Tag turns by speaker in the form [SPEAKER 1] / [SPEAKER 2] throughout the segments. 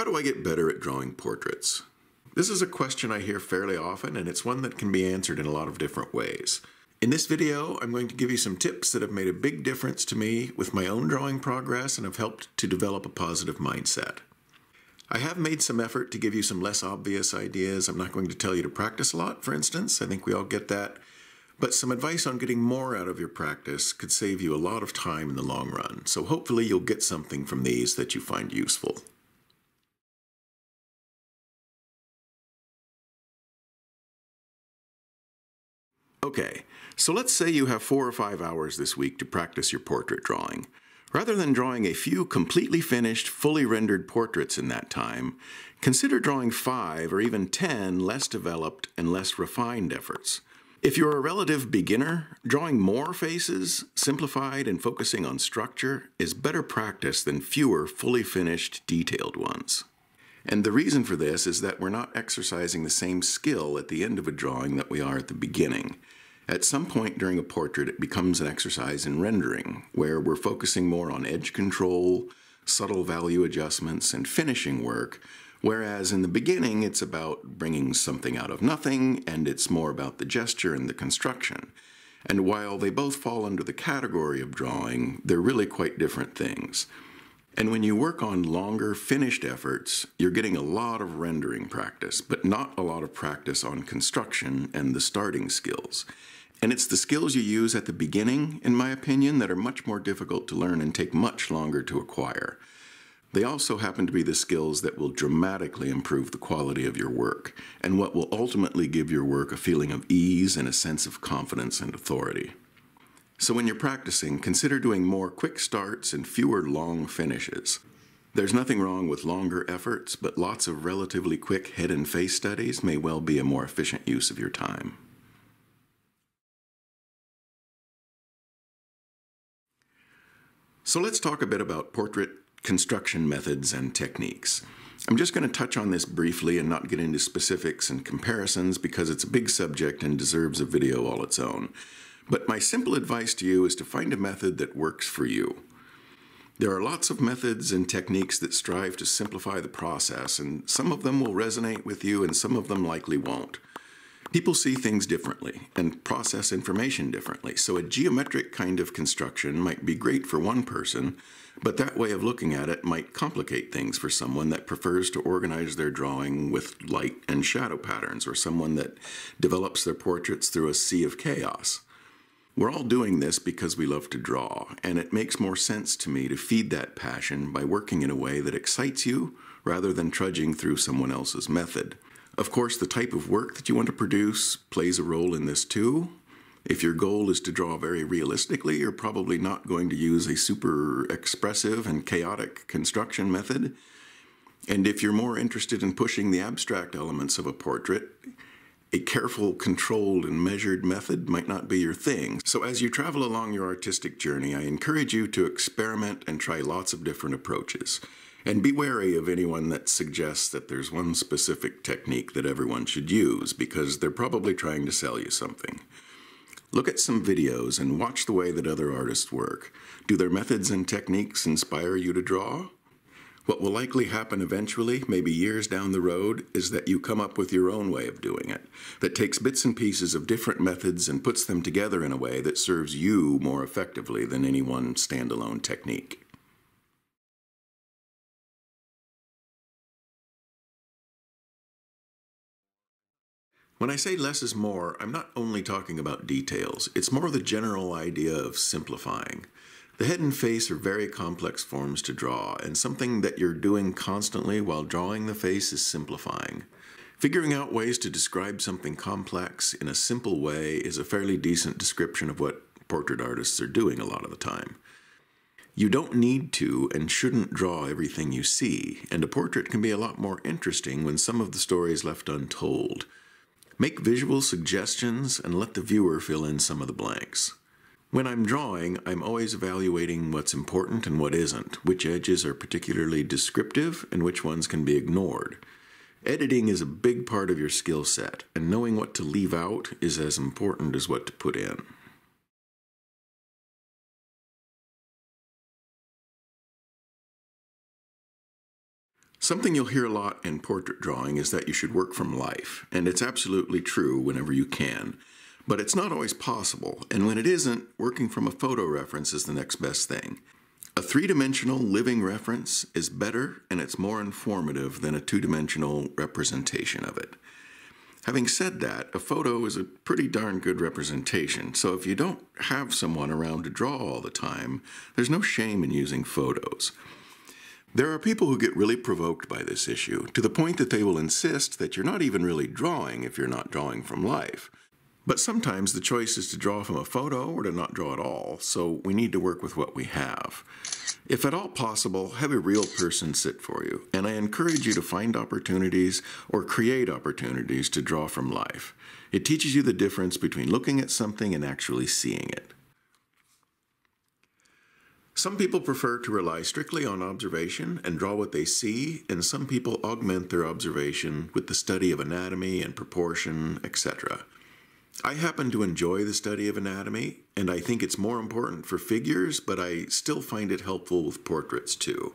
[SPEAKER 1] How do I get better at drawing portraits? This is a question I hear fairly often, and it's one that can be answered in a lot of different ways. In this video, I'm going to give you some tips that have made a big difference to me with my own drawing progress and have helped to develop a positive mindset. I have made some effort to give you some less obvious ideas. I'm not going to tell you to practice a lot, for instance. I think we all get that. But some advice on getting more out of your practice could save you a lot of time in the long run. So hopefully you'll get something from these that you find useful. Okay, so let's say you have 4 or 5 hours this week to practice your portrait drawing. Rather than drawing a few completely finished, fully rendered portraits in that time, consider drawing 5 or even 10 less developed and less refined efforts. If you're a relative beginner, drawing more faces, simplified and focusing on structure, is better practice than fewer fully finished, detailed ones. And the reason for this is that we're not exercising the same skill at the end of a drawing that we are at the beginning. At some point during a portrait, it becomes an exercise in rendering, where we're focusing more on edge control, subtle value adjustments, and finishing work, whereas in the beginning, it's about bringing something out of nothing, and it's more about the gesture and the construction. And while they both fall under the category of drawing, they're really quite different things. And when you work on longer, finished efforts, you're getting a lot of rendering practice, but not a lot of practice on construction and the starting skills. And it's the skills you use at the beginning, in my opinion, that are much more difficult to learn and take much longer to acquire. They also happen to be the skills that will dramatically improve the quality of your work, and what will ultimately give your work a feeling of ease and a sense of confidence and authority. So when you're practicing, consider doing more quick starts and fewer long finishes. There's nothing wrong with longer efforts, but lots of relatively quick head and face studies may well be a more efficient use of your time. So let's talk a bit about portrait construction methods and techniques. I'm just going to touch on this briefly and not get into specifics and comparisons because it's a big subject and deserves a video all its own. But my simple advice to you is to find a method that works for you. There are lots of methods and techniques that strive to simplify the process, and some of them will resonate with you and some of them likely won't. People see things differently and process information differently, so a geometric kind of construction might be great for one person, but that way of looking at it might complicate things for someone that prefers to organize their drawing with light and shadow patterns, or someone that develops their portraits through a sea of chaos. We're all doing this because we love to draw, and it makes more sense to me to feed that passion by working in a way that excites you rather than trudging through someone else's method. Of course, the type of work that you want to produce plays a role in this too. If your goal is to draw very realistically, you're probably not going to use a super expressive and chaotic construction method. And if you're more interested in pushing the abstract elements of a portrait, a careful, controlled, and measured method might not be your thing. So as you travel along your artistic journey, I encourage you to experiment and try lots of different approaches. And be wary of anyone that suggests that there's one specific technique that everyone should use, because they're probably trying to sell you something. Look at some videos and watch the way that other artists work. Do their methods and techniques inspire you to draw? What will likely happen eventually, maybe years down the road, is that you come up with your own way of doing it, that takes bits and pieces of different methods and puts them together in a way that serves you more effectively than any one standalone technique. When I say less is more, I'm not only talking about details. It's more the general idea of simplifying. The head and face are very complex forms to draw, and something that you're doing constantly while drawing the face is simplifying. Figuring out ways to describe something complex in a simple way is a fairly decent description of what portrait artists are doing a lot of the time. You don't need to and shouldn't draw everything you see, and a portrait can be a lot more interesting when some of the story is left untold. Make visual suggestions and let the viewer fill in some of the blanks. When I'm drawing, I'm always evaluating what's important and what isn't, which edges are particularly descriptive and which ones can be ignored. Editing is a big part of your skill set, and knowing what to leave out is as important as what to put in. Something you'll hear a lot in portrait drawing is that you should work from life, and it's absolutely true whenever you can. But it's not always possible, and when it isn't, working from a photo reference is the next best thing. A three-dimensional living reference is better and it's more informative than a two-dimensional representation of it. Having said that, a photo is a pretty darn good representation, so if you don't have someone around to draw all the time, there's no shame in using photos. There are people who get really provoked by this issue, to the point that they will insist that you're not even really drawing if you're not drawing from life. But sometimes the choice is to draw from a photo or to not draw at all, so we need to work with what we have. If at all possible, have a real person sit for you, and I encourage you to find opportunities or create opportunities to draw from life. It teaches you the difference between looking at something and actually seeing it. Some people prefer to rely strictly on observation and draw what they see, and some people augment their observation with the study of anatomy and proportion, etc. I happen to enjoy the study of anatomy, and I think it's more important for figures, but I still find it helpful with portraits too.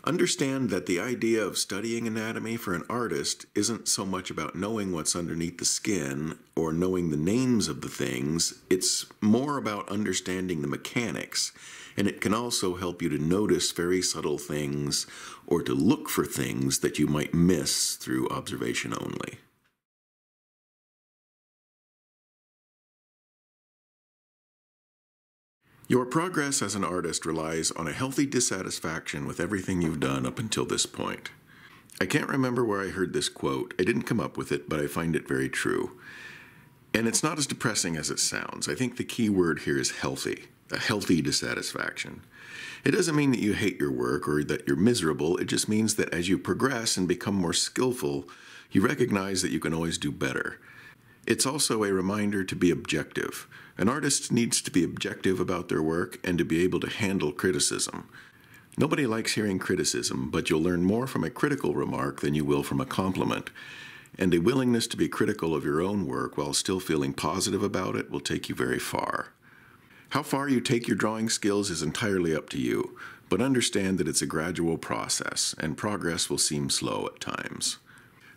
[SPEAKER 1] Understand that the idea of studying anatomy for an artist isn't so much about knowing what's underneath the skin or knowing the names of the things, it's more about understanding the mechanics, and it can also help you to notice very subtle things or to look for things that you might miss through observation only. Your progress as an artist relies on a healthy dissatisfaction with everything you've done up until this point. I can't remember where I heard this quote. I didn't come up with it, but I find it very true. And it's not as depressing as it sounds. I think the key word here is healthy, a healthy dissatisfaction. It doesn't mean that you hate your work or that you're miserable. It just means that as you progress and become more skillful, you recognize that you can always do better. It's also a reminder to be objective. An artist needs to be objective about their work and to be able to handle criticism. Nobody likes hearing criticism, but you'll learn more from a critical remark than you will from a compliment. And a willingness to be critical of your own work while still feeling positive about it will take you very far. How far you take your drawing skills is entirely up to you, but understand that it's a gradual process, and progress will seem slow at times.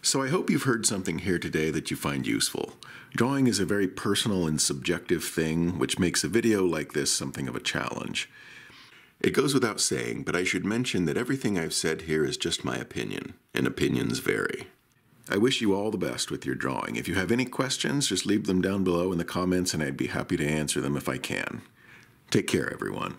[SPEAKER 1] So I hope you've heard something here today that you find useful. Drawing is a very personal and subjective thing, which makes a video like this something of a challenge. It goes without saying, but I should mention that everything I've said here is just my opinion, and opinions vary. I wish you all the best with your drawing. If you have any questions, just leave them down below in the comments and I'd be happy to answer them if I can. Take care, everyone.